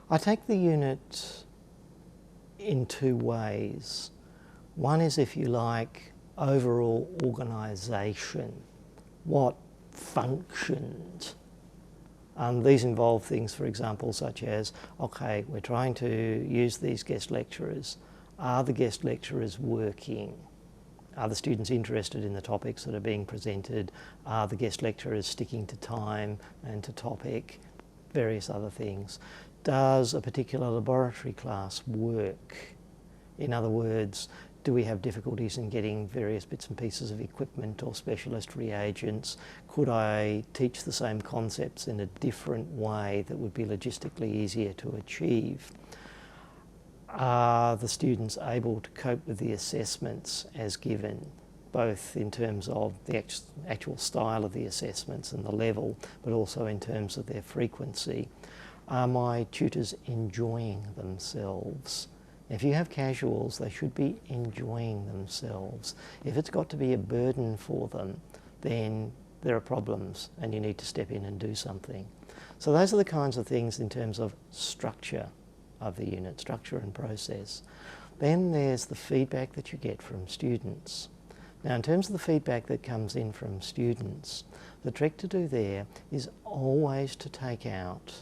I take the unit in two ways. One is, if you like, overall organisation. What functions? These involve things, for example, such as, okay, we're trying to use these guest lecturers. Are the guest lecturers working? Are the students interested in the topics that are being presented? Are the guest lecturers sticking to time and to topic? Various other things. Does a particular laboratory class work? In other words, do we have difficulties in getting various bits and pieces of equipment or specialist reagents? Could I teach the same concepts in a different way that would be logistically easier to achieve? Are the students able to cope with the assessments as given, both in terms of the actual style of the assessments and the level, but also in terms of their frequency? Are my tutors enjoying themselves? If you have casuals, they should be enjoying themselves. If it's got to be a burden for them, then there are problems and you need to step in and do something. So those are the kinds of things in terms of structure of the unit, structure and process. Then there's the feedback that you get from students. Now, in terms of the feedback that comes in from students, the trick to do there is always to take out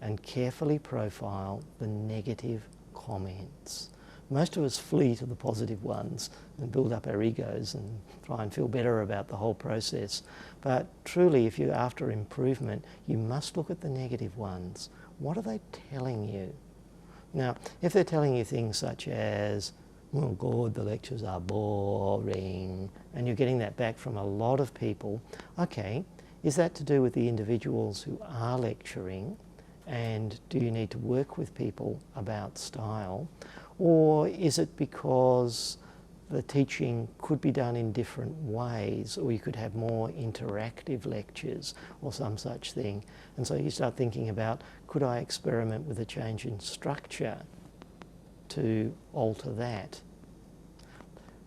and carefully profile the negative comments. Most of us flee to the positive ones and build up our egos and try and feel better about the whole process. But truly, if you're after improvement, you must look at the negative ones. What are they telling you? Now, if they're telling you things such as, oh God, the lectures are boring, and you're getting that back from a lot of people, okay, is that to do with the individuals who are lecturing? And do you need to work with people about style? Or is it because the teaching could be done in different ways, or you could have more interactive lectures or some such thing? And so you start thinking about, could I experiment with a change in structure to alter that?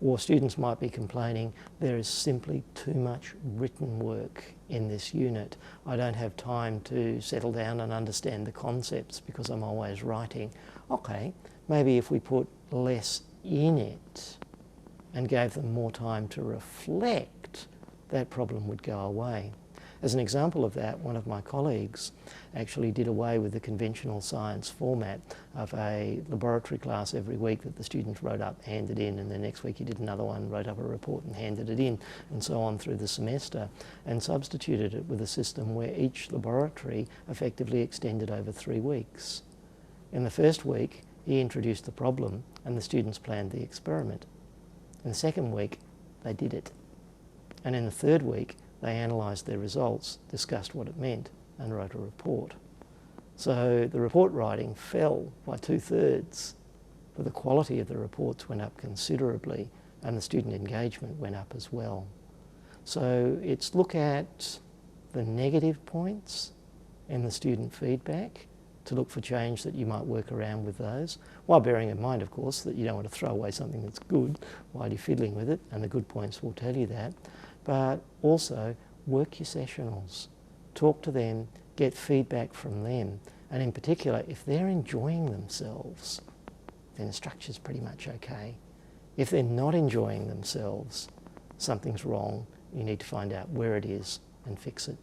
Or students might be complaining, there is simply too much written work in this unit. I don't have time to settle down and understand the concepts because I'm always writing. Okay, maybe if we put less in it and gave them more time to reflect, that problem would go away. As an example of that, one of my colleagues actually did away with the conventional science format of a laboratory class every week that the students wrote up, handed in, and the next week he did another one, wrote up a report and handed it in, and so on through the semester, and substituted it with a system where each laboratory effectively extended over 3 weeks. In the first week, he introduced the problem and the students planned the experiment. In the second week, they did it. And in the third week, they analysed their results, discussed what it meant, and wrote a report. So the report writing fell by 2/3, but the quality of the reports went up considerably, and the student engagement went up as well. So it's look at the negative points in the student feedback to look for change that you might work around with those, while bearing in mind, of course, that you don't want to throw away something that's good while you're fiddling with it, and the good points will tell you that. But also work your sessionals, talk to them, get feedback from them, and in particular, if they're enjoying themselves, then the structure's pretty much okay. If they're not enjoying themselves, something's wrong. You need to find out where it is and fix it.